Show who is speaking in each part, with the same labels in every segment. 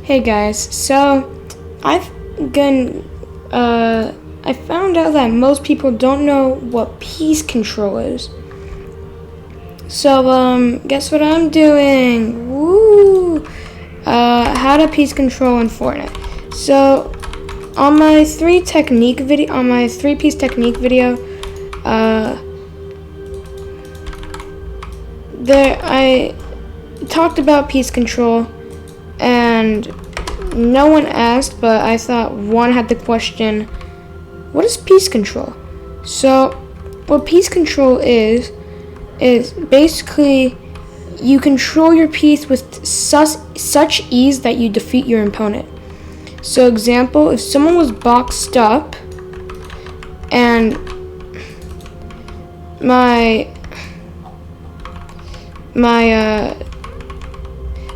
Speaker 1: Hey guys, so I've gone, I found out that most people don't know what peace control is. So, guess what I'm doing? Woo! How to peace control in Fortnite. So, on my three-piece technique video, I talked about peace control, and no one asked, but I thought one had the question, what is peace control? So, what peace control is basically you control your peace with such ease that you defeat your opponent. So, example, if someone was boxed up and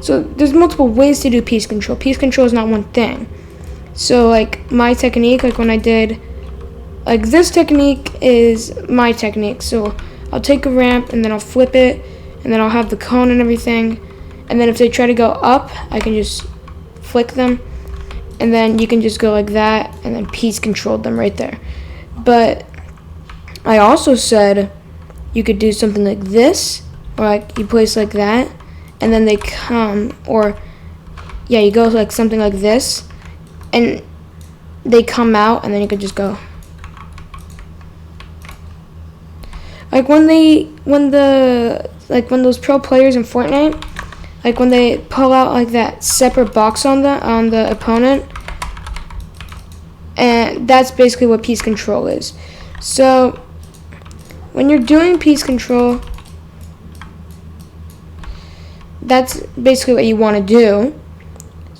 Speaker 1: so there's multiple ways to do peace control. Peace control is not one thing. So like my technique, like when I did, like this technique is my technique. So I'll take a ramp and then I'll flip it and then I'll have the cone and everything. And then if they try to go up, I can just flick them. And then you can just go like that and then peace control them right there. But I also said you could do something like this, or like you place like that, and then they come, or yeah, you go like something like this, and they come out, and then you could just go. Like when those pro players in Fortnite, like when they pull out like that separate box on the opponent, and that's basically what peace control is. So when you're doing peace control, that's basically what you want to do.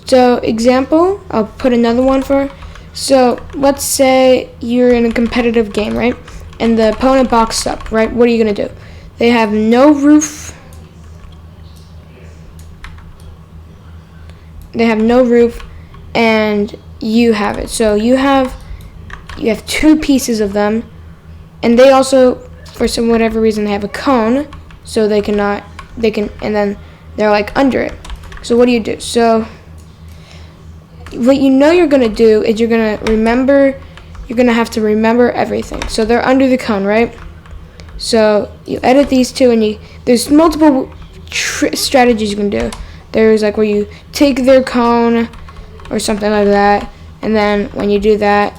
Speaker 1: So example, I'll put another one for. So let's say you're in a competitive game, right? And the opponent boxed up, right? What are you going to do? They have no roof. They have no roof, and you have it. So you have two pieces of them, and they also, for some whatever reason, they have a cone, so and then they're like under it. So what do you do? So what you're going to do is you're going to have to remember everything. So they're under the cone, right? So you edit these two, and there's multiple strategies you can do. There's like where you take their cone or something like that, and then when you do that,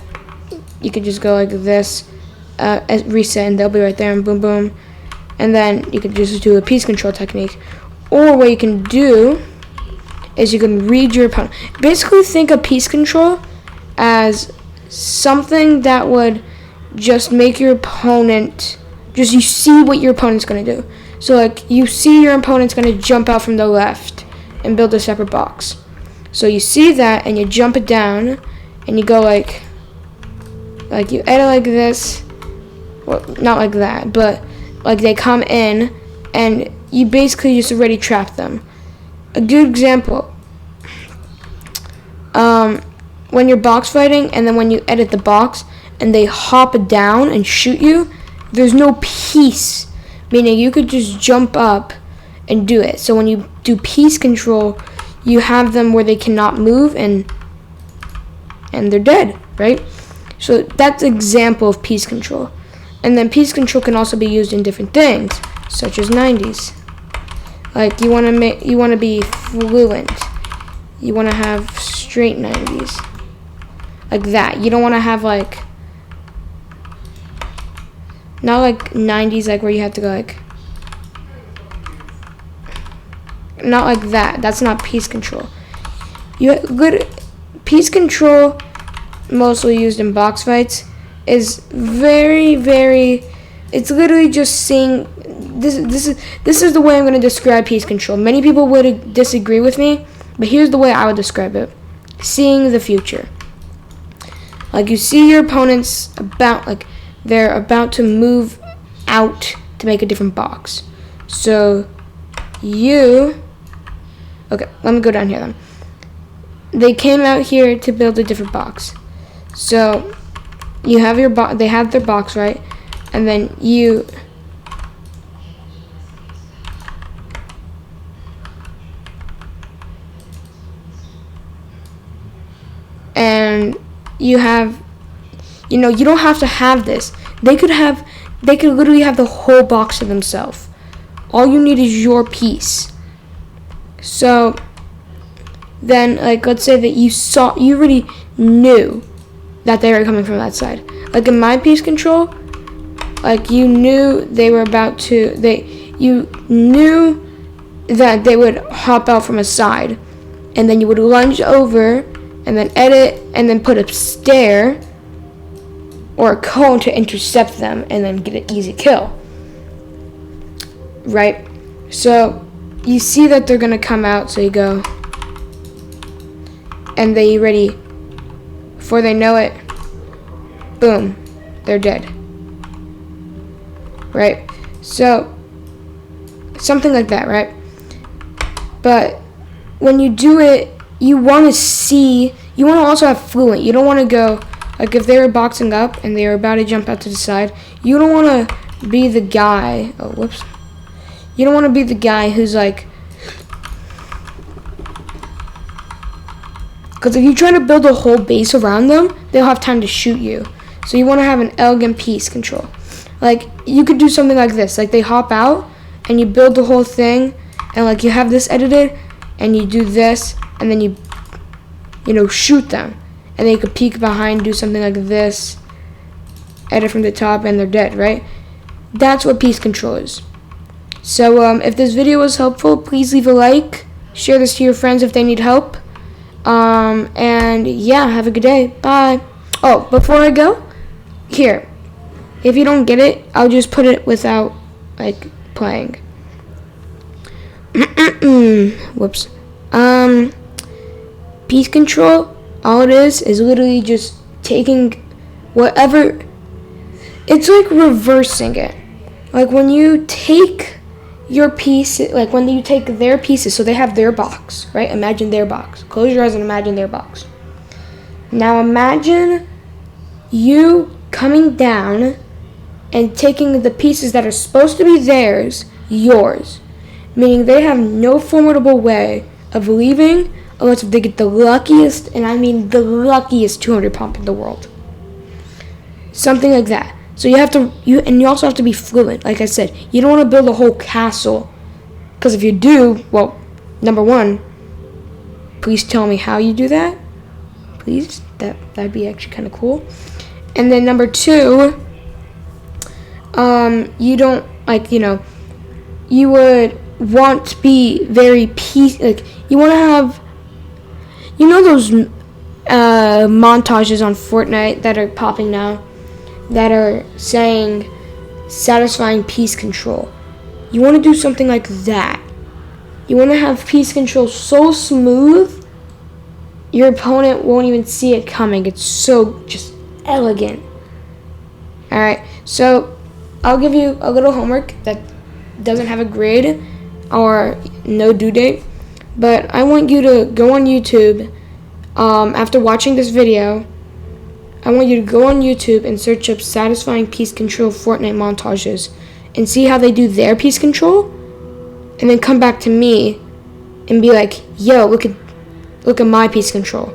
Speaker 1: you could just go like this, reset, and they'll be right there, and boom, boom. And then you could just do a peace control technique. Or what you can do is you can read your opponent. Basically, think of peace control as something that would just make your opponent, you see what your opponent's going to do. So like you see your opponent's going to jump out from the left and build a separate box. So you see that and you jump it down and you go like you edit like this. Well, not like that, but like they come in and you basically just already trap them. A good example, when you're box fighting and then when you edit the box and they hop down and shoot you, there's no peace, meaning you could just jump up and do it. So when you do peace control, you have them where they cannot move and they're dead, right? So that's an example of peace control. And then peace control can also be used in different things, such as 90s. Like you want to be fluent. You want to have straight 90s. Like that. You don't want to have not like 90s like where you have to go like, not like that. That's not peace control. Good peace control, mostly used in box fights, is very, very, it's literally just seeing, this is the way I'm going to describe peace control. Many people would disagree with me, but here's the way I would describe it. Seeing the future. Like you see your opponents they're about to move out to make a different box. So okay, let me go down here then. They came out here to build a different box. So you have they have their box, right? And then you you have, you know, you don't have to have this. They could literally have the whole box to themselves. All you need is your piece. So then, like, let's say that you already knew that they were coming from that side. Like in my piece control, like you knew they were about to, you knew that they would hop out from a side, and then you would lunge over and then edit and then put a stair or a cone to intercept them and then get an easy kill. Right? So you see that they're gonna come out, so you go, and they ready. Before they know it, boom, they're dead. Right? So something like that, right? But when you do it, you want to also have fluent. You don't want to go, like if they were boxing up and they were about to jump out to the side, you don't want to be the guy, you don't want to be the guy who's like, because if you try to build a whole base around them, they'll have time to shoot you. So you want to have an elegant piece control. Like, you could do something like this. Like, they hop out, and you build the whole thing, and, like, you have this edited, and you do this, and then you shoot them. And then you could peek behind, do something like this, edit from the top, and they're dead, right? That's what piece control is. So, if this video was helpful, please leave a like. Share this to your friends if they need help. And yeah, have a good day. Bye. Oh, before I go, here, if you don't get it, I'll just put it without, like, playing. Whoops. Piece control, all it is literally just taking whatever, it's like reversing it. Like when you take your piece, like when you take their pieces, so they have their box, right? Imagine their box. Close your eyes and imagine their box. Now imagine you coming down and taking the pieces that are supposed to be theirs, yours. Meaning they have no formidable way of leaving unless if they get the luckiest, and I mean the luckiest 200 pump in the world. Something like that. So you also have to be fluent. Like I said, you don't want to build a whole castle, because if you do, well, number one, please tell me how you do that. Please, that'd be actually kind of cool. And then number two, you don't you would want to be very you want to have, those montages on Fortnite that are popping now, that are saying satisfying piece control. You want to do something like that. You want to have piece control so smooth your opponent won't even see it coming. It's so just elegant. Alright, so I'll give you a little homework that doesn't have a grade or no due date, but I want you to go on YouTube. After watching this video, I want you to go on YouTube and search up satisfying piece control Fortnite montages and see how they do their piece control, and then come back to me and be like, yo, look at my piece control.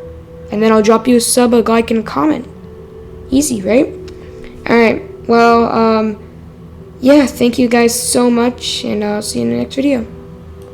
Speaker 1: And then I'll drop you a sub, a like, and a comment. Easy, right? Alright, well, yeah, thank you guys so much, and I'll see you in the next video.